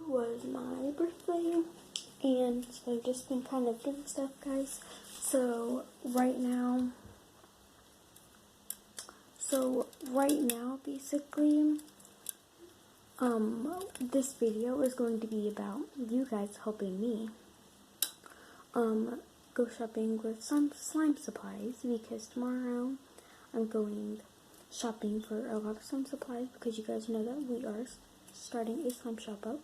was my birthday, and so I've just been kind of doing stuff, guys. So right now, basically, this video is going to be about you guys helping me, go shopping with some slime supplies, because tomorrow I'm going shopping for a lot of slime supplies, because you guys know that we are starting a slime shop up.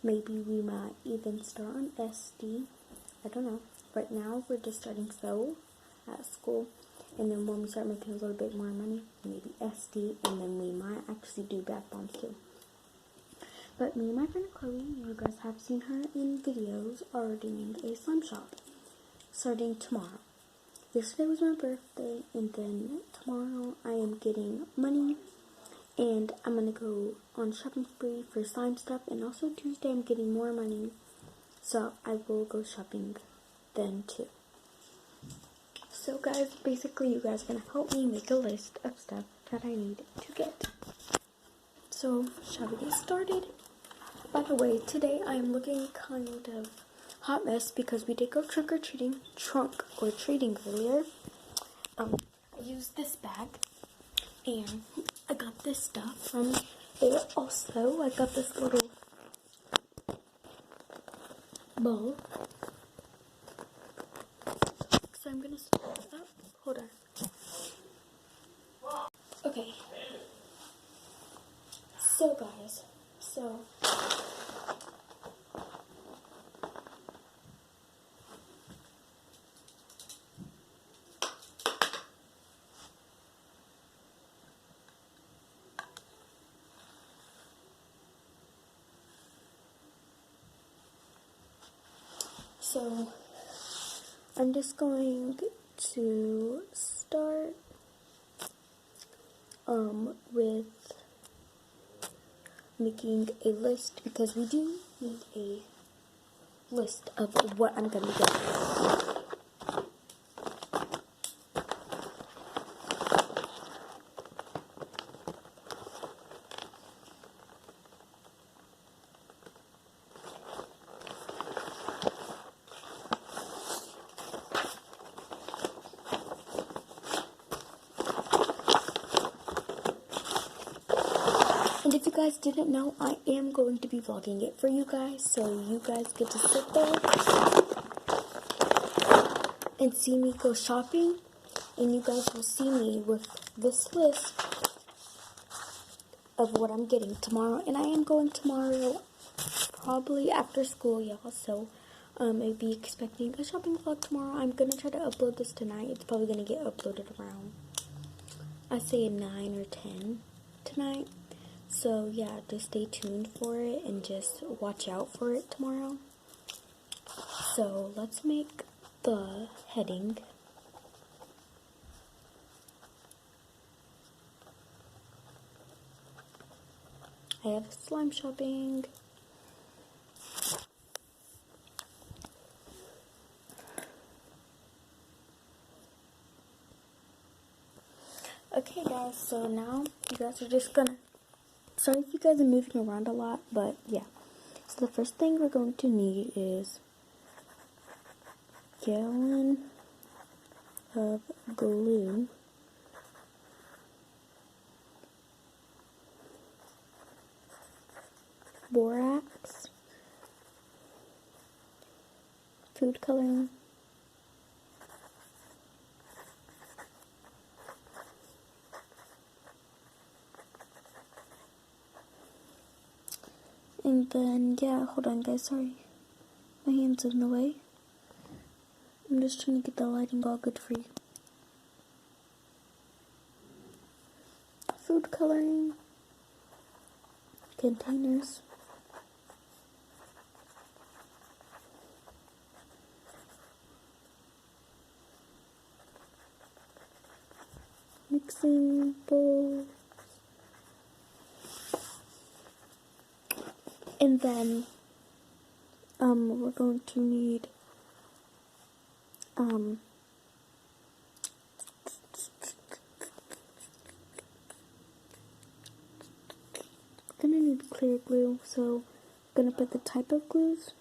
Maybe we might even start on SD. I don't know. Right now we're just starting sew at school, and then when we start making a little bit more money, maybe SD, and then we might actually do bath bombs too. But me and my friend Chloe, you guys have seen her in videos, are doing a slime shop starting tomorrow. Yesterday was my birthday, and then tomorrow I am getting money, and I'm gonna go on shopping spree for slime stuff, and also Tuesday I'm getting more money, so I will go shopping then too. So guys, basically you guys are gonna help me make a list of stuff that I need to get. So shall we get started? By the way, today I am looking kind of hot mess because we did go trunk or treating earlier. I used this bag, and I got this stuff from there. Also, I got this little bowl. So I'm gonna start this up. Hold on. Okay. So guys, so I'm just going to start with making a list, because we do need a list of what I'm gonna get. And if you guys didn't know, I am going to be vlogging it for you guys, so you guys get to sit there and see me go shopping, and you guys will see me with this list of what I'm getting tomorrow. And I am going tomorrow, probably after school, y'all, so I'll be expecting a shopping vlog tomorrow. I'm gonna try to upload this tonight. It's probably gonna get uploaded around, I say 9 or 10 tonight. So yeah, just stay tuned for it and just watch out for it tomorrow. So let's make the heading. I have slime shopping. Okay guys, so now you guys are just gonna, sorry if you guys are moving around a lot, but yeah. So the first thing we're going to need is a gallon of glue, borax, food coloring, and then, yeah, hold on guys, sorry. My hand's in the way. I'm just trying to get the lighting all good for you. Food coloring, containers, mixing bowl, and then we're going to need clear glue, so gonna put the type of glues.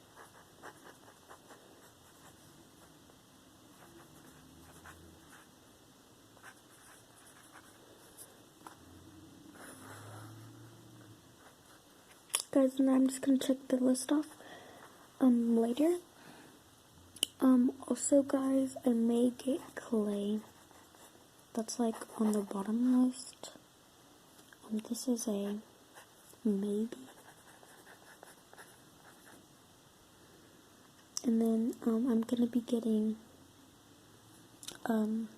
Guys, and I'm just gonna check the list off later. Also guys, I may get clay. That's like on the bottom list. This is a maybe. And then I'm gonna be getting I'm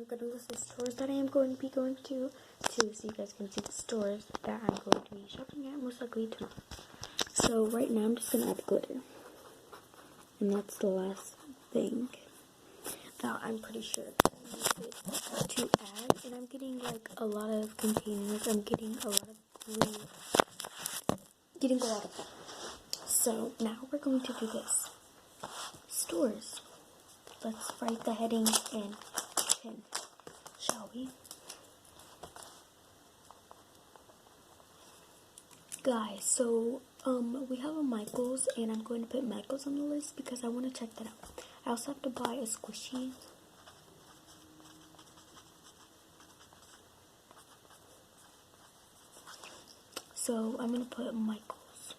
gonna list the stores that I am going to be going to so you guys can see the stores that I'm going to be shopping at most likely tomorrow. So right now I'm just gonna add glitter. And that's the last thing that I'm pretty sure to add. And I'm getting like a lot of containers. I'm getting a lot of glue. Getting a lot of that. So now we're going to do this. Stores. Let's write the heading in pen, shall we? Guys, so we have a Michaels, and I'm going to put Michaels on the list because I want to check that out. I also have to buy a squishy. So I'm going to put Michaels,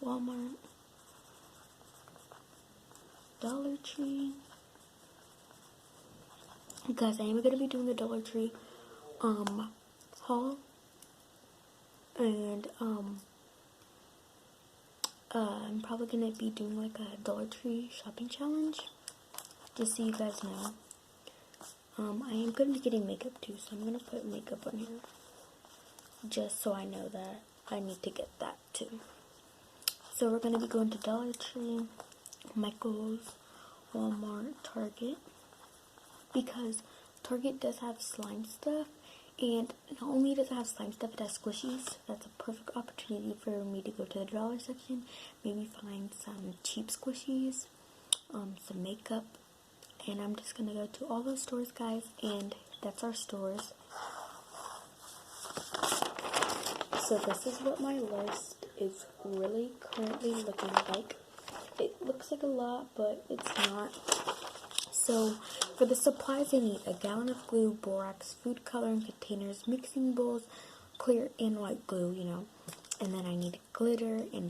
Walmart, Dollar Tree. Guys, I am going to be doing a Dollar Tree haul. And I'm probably going to be doing like a Dollar Tree shopping challenge, just so you guys know. I am going to be getting makeup too, so I'm going to put makeup on here, just so I know that I need to get that too. So we're going to be going to Dollar Tree, Michaels, Walmart, Target, because Target does have slime stuff, and not only does it have slime stuff, it has squishies. That's a perfect opportunity for me to go to the dollar section, maybe find some cheap squishies, some makeup, and I'm just going to go to all those stores, guys, and that's our stores. So this is what my list is really currently looking like. It looks like a lot, but it's not. So for the supplies, I need a gallon of glue, borax, food coloring containers, mixing bowls, clear and white glue, you know. And then I need glitter and